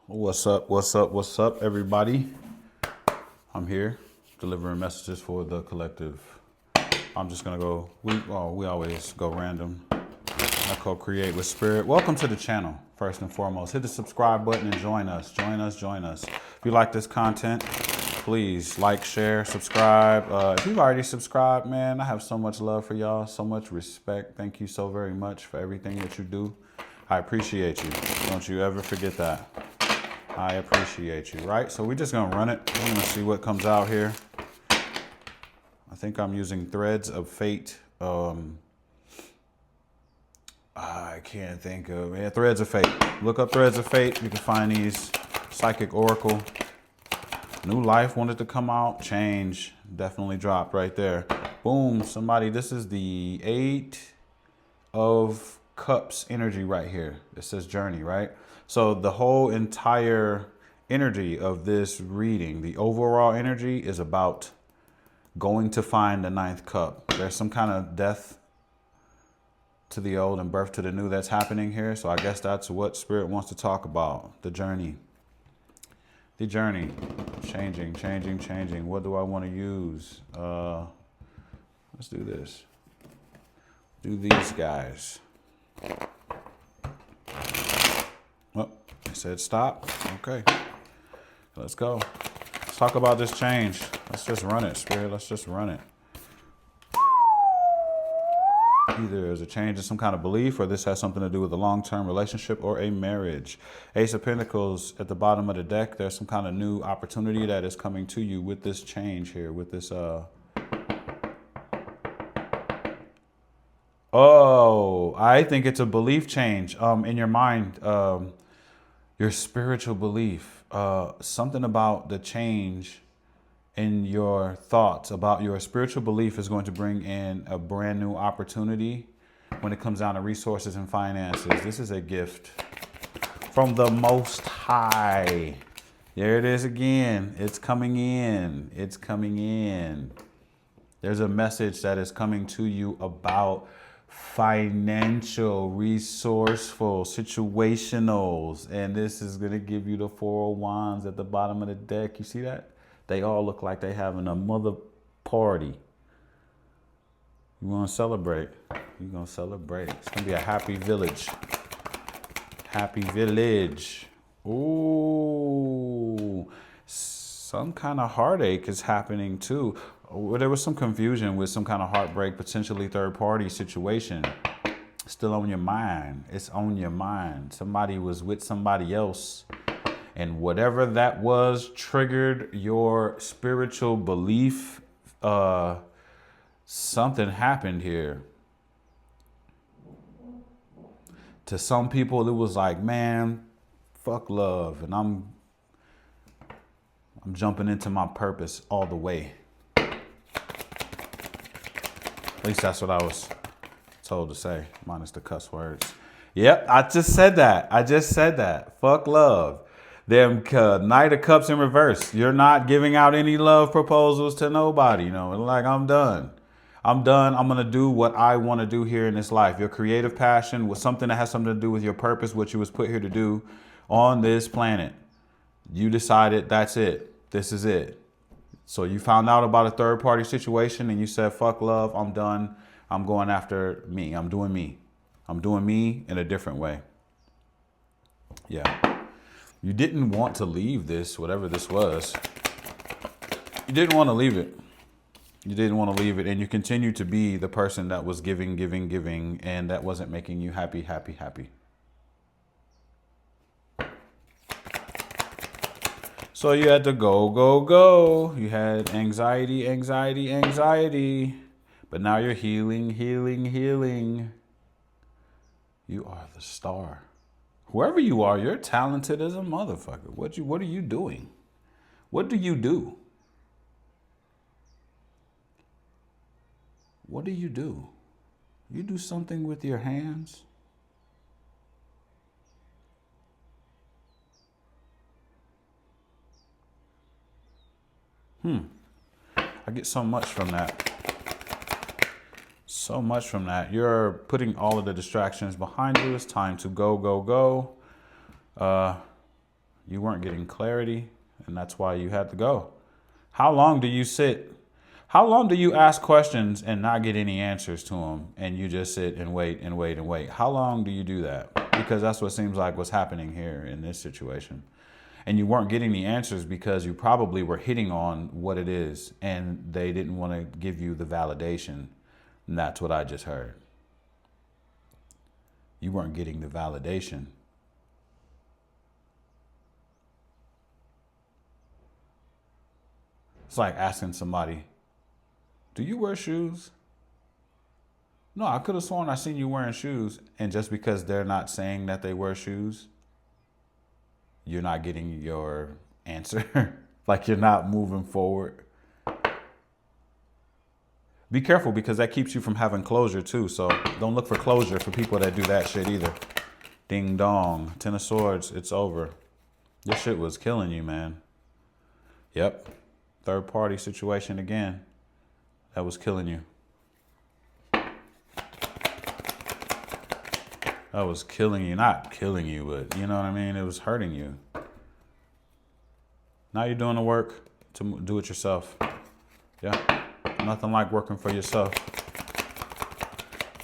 What's up? What's up? What's up, everybody? I'm here delivering messages for the collective. I'm just gonna go. We always go random. I co-create with spirit. Welcome to the channel. First and foremost, hit the subscribe button and join us. Join us. Join us. If you like this content, please like, share, subscribe. If you've already subscribed, man, I have so much love for y'all. So much respect. Thank you so very much for everything that you do. I appreciate you. Don't you ever forget that. I appreciate you, right? So we're just gonna run it. We're gonna see what comes out here. I think I'm using Threads of Fate. I can't think of it. Yeah, Threads of Fate. Look up Threads of Fate. You can find these. Psychic Oracle. New Life wanted to come out. Change definitely dropped right there. Boom. Somebody. This is the 8 of Cups energy right here. It says Journey, right? So the whole entire energy of this reading, the overall energy is about going to find the 9th cup. There's some kind of death to the old and birth to the new that's happening here. So I guess that's what Spirit wants to talk about. The journey. The journey. Changing, changing, changing. What do I want to use? Let's do this. Do these guys. Well, it said stop. Okay. Let's go. Let's talk about this change. Let's just run it, Spirit. Let's just run it. Either there's a change in some kind of belief, or this has something to do with a long-term relationship or a marriage. Ace of Pentacles at the bottom of the deck. There's some kind of new opportunity that is coming to you with this change here, with this Oh, I think it's a belief change in your mind, your spiritual belief, something about the change in your thoughts about your spiritual belief is going to bring in a brand new opportunity when it comes down to resources and finances. This is a gift from the Most High. There it is again. It's coming in. It's coming in. There's a message that is coming to you about financial, resourceful, situationals. And this is going to give you the 4 of Wands at the bottom of the deck. You see that? They all look like they having a mother party. You want to celebrate? You're going to celebrate. It's going to be a happy village. Happy village. Ooh. Some kind of heartache is happening too. There was some confusion with some kind of heartbreak, potentially third-party situation. Still on your mind. It's on your mind. Somebody was with somebody else. And whatever that was triggered your spiritual belief. Something happened here. To some people, it was like, man, fuck love. And I'm jumping into my purpose all the way. At least that's what I was told to say, minus the cuss words. Yep, I just said that. Fuck love. Them Knight of Cups in reverse. You're not giving out any love proposals to nobody. You know, like, I'm done. I'm done. I'm going to do what I want to do here in this life. Your creative passion was something that has something to do with your purpose, what you was put here to do on this planet. You decided that's it. This is it. So you found out about a third party situation and you said, fuck love. I'm done. I'm going after me. I'm doing me. I'm doing me in a different way. Yeah. You didn't want to leave this, whatever this was. You didn't want to leave it. You didn't want to leave it. And you continue to be the person that was giving, giving, giving. And that wasn't making you happy, happy, happy. So you had to go, go, go. You had anxiety, anxiety, anxiety. But now you're healing, healing, healing. You are the star. Whoever you are, you're talented as a motherfucker. What are you doing? What do you do? What do you do? You do something with your hands? I get so much from that. So much from that. You're putting all of the distractions behind you. It's time to go, go, go. You weren't getting clarity, and that's why you had to go. How long do you sit? How long do you ask questions and not get any answers to them, and you just sit and wait and wait and wait? How long do you do that? Because that's what seems like what's happening here in this situation. And you weren't getting the answers because you probably were hitting on what it is, and they didn't want to give you the validation. And that's what I just heard. You weren't getting the validation. It's like asking somebody, do you wear shoes? No, I could have sworn I seen you wearing shoes. And just because they're not saying that they wear shoes, you're not getting your answer. Like you're not moving forward. Be careful because that keeps you from having closure too. So don't look for closure for people that do that shit either. Ding dong. Ten of Swords. It's over. This shit was killing you, man. Yep. Third party situation again. That was killing you. That was killing you. Not killing you, but you know what I mean? It was hurting you. Now you're doing the work to do it yourself. Yeah. Nothing like working for yourself.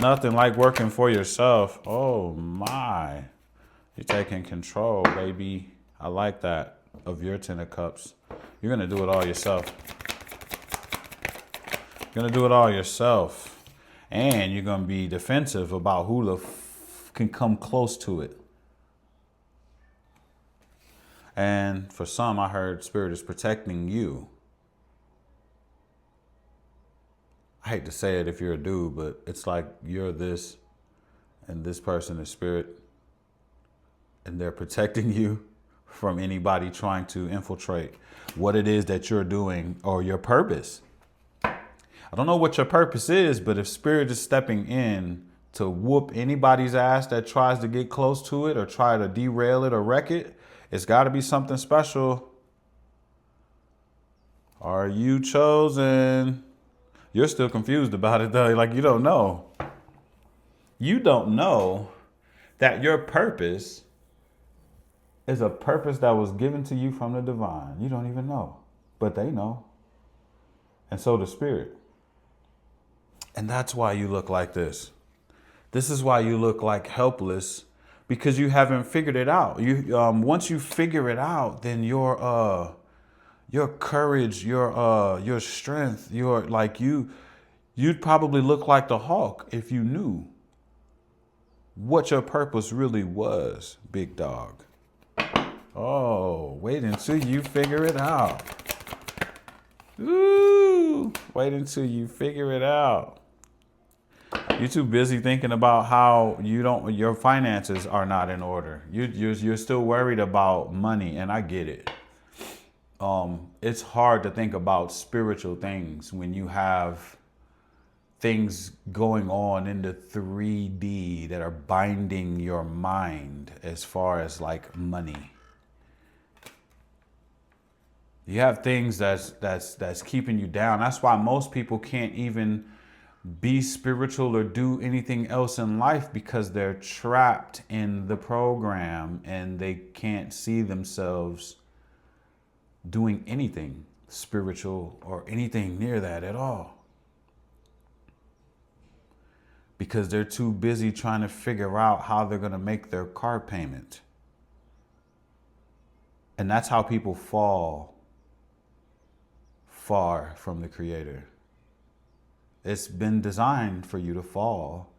Nothing like working for yourself. Oh my. You're taking control, baby. I like that of your Ten of Cups. You're going to do it all yourself. You're going to do it all yourself. And you're going to be defensive about who the can come close to it. And for some, I heard Spirit is protecting you. I hate to say it if you're a dude, but it's like you're this and this person is Spirit. And they're protecting you from anybody trying to infiltrate what it is that you're doing or your purpose. I don't know what your purpose is, but if Spirit is stepping in to whoop anybody's ass that tries to get close to it or try to derail it or wreck it, it's got to be something special. Are you chosen? You're still confused about it though. Like you don't know. You don't know that your purpose is a purpose that was given to you from the divine. You don't even know, but they know. And so does Spirit. And that's why you look like this. This is why you look like helpless, because you haven't figured it out. You once you figure it out, then your courage, your strength, you'd probably look like the Hulk if you knew what your purpose really was, big dog. Oh, wait until you figure it out. Ooh, wait until you figure it out. You're too busy thinking about how your finances are not in order. You're still worried about money, and I get it. It's hard to think about spiritual things when you have things going on in the 3D that are binding your mind as far as like money. You have things that's keeping you down. That's why most people can't even be spiritual or do anything else in life, because they're trapped in the program and they can't see themselves doing anything spiritual or anything near that at all. Because they're too busy trying to figure out how they're going to make their car payment. And that's how people fall far from the Creator. It's been designed for you to fall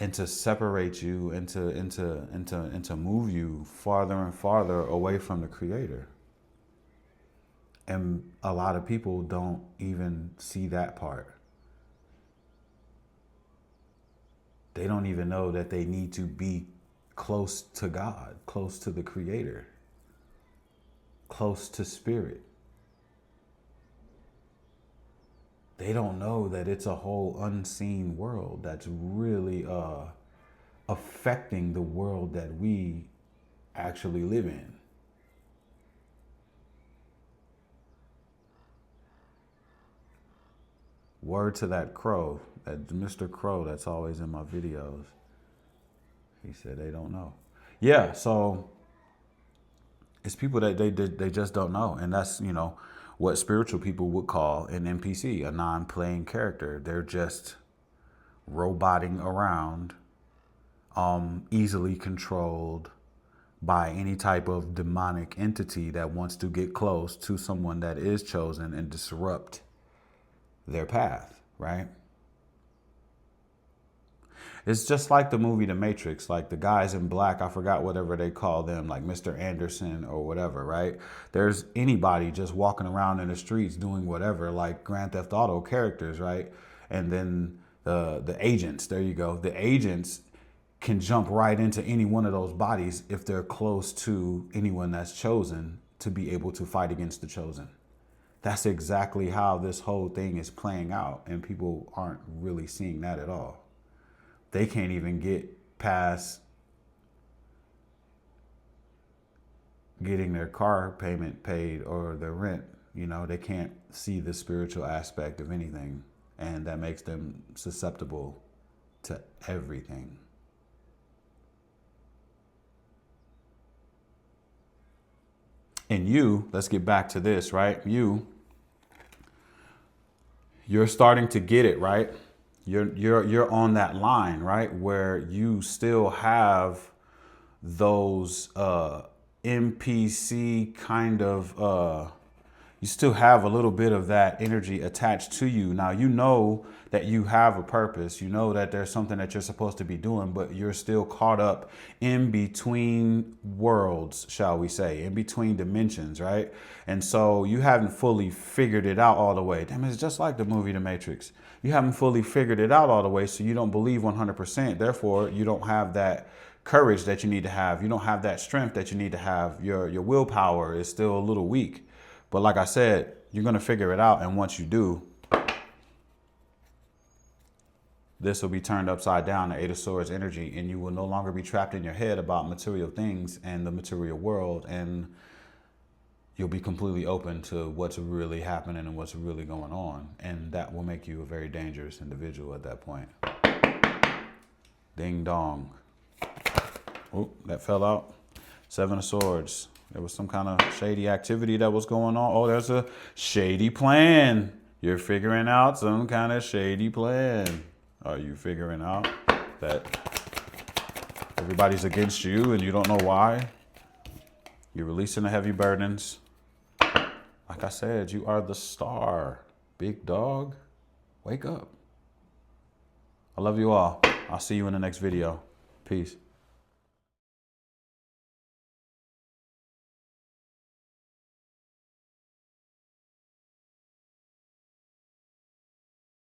and to separate you and to move you farther and farther away from the Creator. And a lot of people don't even see that part. They don't even know that they need to be close to God, close to the Creator, close to Spirit. They don't know that it's a whole unseen world that's really affecting the world that we actually live in. Word to that crow, that Mr. Crow that's always in my videos. He said they don't know. Yeah, so it's people that they just don't know, and that's, you know, what spiritual people would call an NPC, a non-playing character. They're just roboting around, easily controlled by any type of demonic entity that wants to get close to someone that is chosen and disrupt their path, right? It's just like the movie The Matrix, like the guys in black, I forgot whatever they call them, like Mr. Anderson or whatever, right? There's anybody just walking around in the streets doing whatever, like Grand Theft Auto characters, right? And then the agents, there you go. The agents can jump right into any one of those bodies if they're close to anyone that's chosen to be able to fight against the chosen. That's exactly how this whole thing is playing out, and people aren't really seeing that at all. They can't even get past getting their car payment paid or their rent. You know, they can't see the spiritual aspect of anything, and that makes them susceptible to everything. And you, let's get back to this, right? You're starting to get it, right? You're on that line, right? Where you still have those NPC kind of you still have a little bit of that energy attached to you. Now, you know that you have a purpose. You know that there's something that you're supposed to be doing, but you're still caught up in between worlds, shall we say, in between dimensions, right? And so you haven't fully figured it out all the way. Damn, it's just like the movie The Matrix. You haven't fully figured it out all the way, so you don't believe 100%. Therefore, you don't have that courage that you need to have. You don't have that strength that you need to have. Your willpower is still a little weak. But like I said, you're going to figure it out. And once you do, this will be turned upside down, the Eight of Swords energy, and you will no longer be trapped in your head about material things and the material world. And you'll be completely open to what's really happening and what's really going on. And that will make you a very dangerous individual at that point. Ding dong. Oh, that fell out. Seven of Swords. There was some kind of shady activity that was going on. Oh, there's a shady plan. You're figuring out some kind of shady plan. Are you figuring out that everybody's against you and you don't know why? You're releasing the heavy burdens. Like I said, you are the star. Big dog, wake up. I love you all. I'll see you in the next video. Peace.